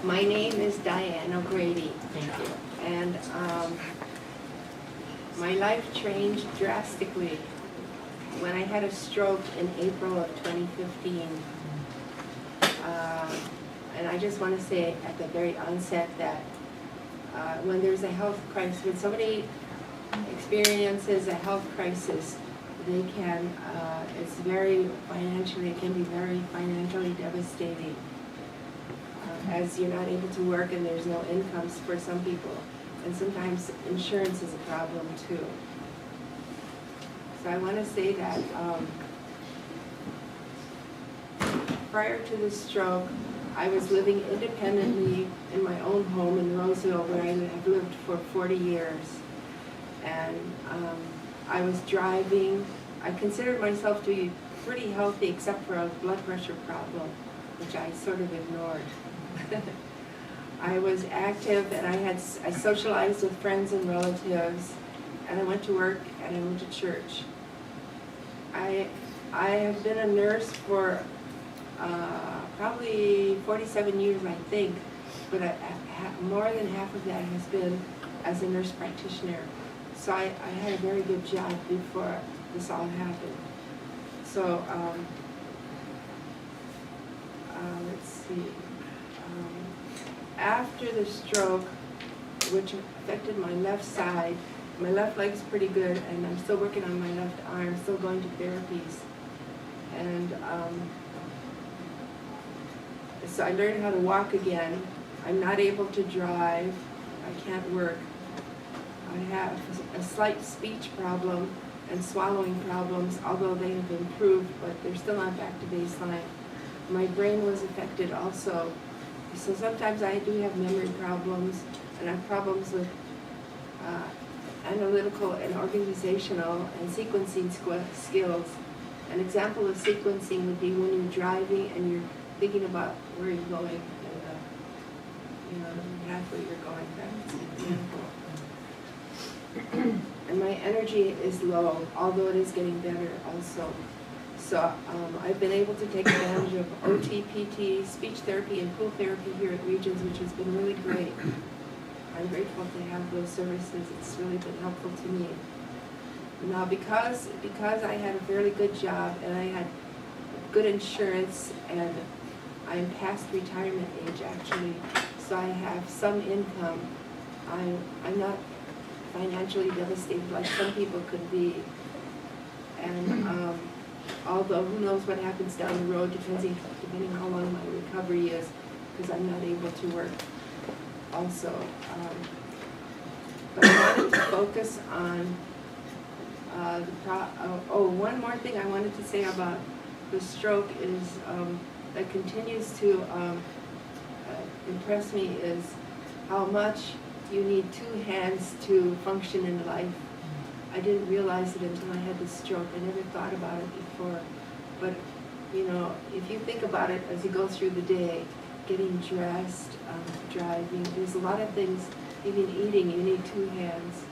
My name is Diane O'Grady, Thank you. and my life changed drastically when I had a stroke in April of 2015. And I just want to say at the very onset that when there's a health crisis, when somebody experiences a health crisis, they can, it can be very financially devastating. As you're not able to work and there's no incomes for some people. And sometimes insurance is a problem too. So I want to say that prior to the stroke, I was living independently in my own home in Roseville, where I have lived for 40 years. And I was driving. I considered myself to be pretty healthy except for a blood pressure problem, which I sort of ignored. I was active, and I socialized with friends and relatives, and I went to work and I went to church. I have been a nurse for probably 47 years, I think, but more than half of that has been as a nurse practitioner. So I had a very good job before this all happened. So let's see. After the stroke, which affected my left side, my left leg's pretty good, and I'm still working on my left arm, still going to therapies. And so I learned how to walk again. I'm not able to drive. I can't work. I have a slight speech problem and swallowing problems, although they have improved, but they're still not back to baseline. My brain was affected also. So sometimes I do have memory problems, and I have problems with analytical and organizational and sequencing skills. An example of sequencing would be when you're driving and you're thinking about where you're going and the path where you're going. That's an example. And my energy is low, although it is getting better also. So I've been able to take advantage of OT, PT, speech therapy, and pool therapy here at Regions, which has been really great. I'm grateful to have those services. It's really been helpful to me. Now, because I had a fairly good job and I had good insurance, and I'm past retirement age actually, so I have some income. I'm not financially devastated like some people could be. And although who knows what happens down the road, depending how long my recovery is, because I'm not able to work also. But I wanted to focus on one more thing I wanted to say about the stroke is that continues to impress me is how much you need two hands to function in life. I didn't realize it until I had the stroke. I never thought about it before. But, if you think about it as you go through the day, getting dressed, driving, there's a lot of things, even eating, you need two hands.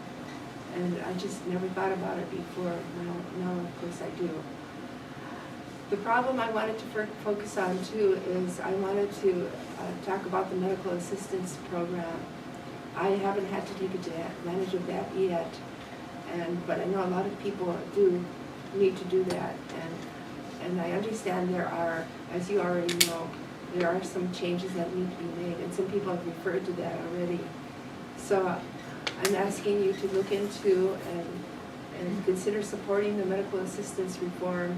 And I just never thought about it before. Now of course I do. The problem I wanted to focus on too is I wanted to talk about the medical assistance program. I haven't had to take advantage of that yet. But I know a lot of people do need to do that, and I understand there are, as you already know, there are some changes that need to be made, and some people have referred to that already. So I'm asking you to look into and consider supporting the medical assistance reform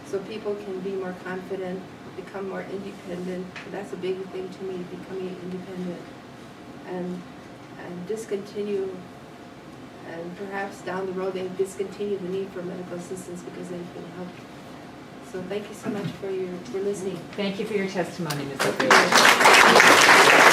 so people can be more confident, become more independent. That's a big thing to me, becoming independent, and discontinue. And perhaps down the road they discontinue the need for medical assistance because they've been helped. So thank you so much for listening. Thank you for your testimony, Ms. O'Grady.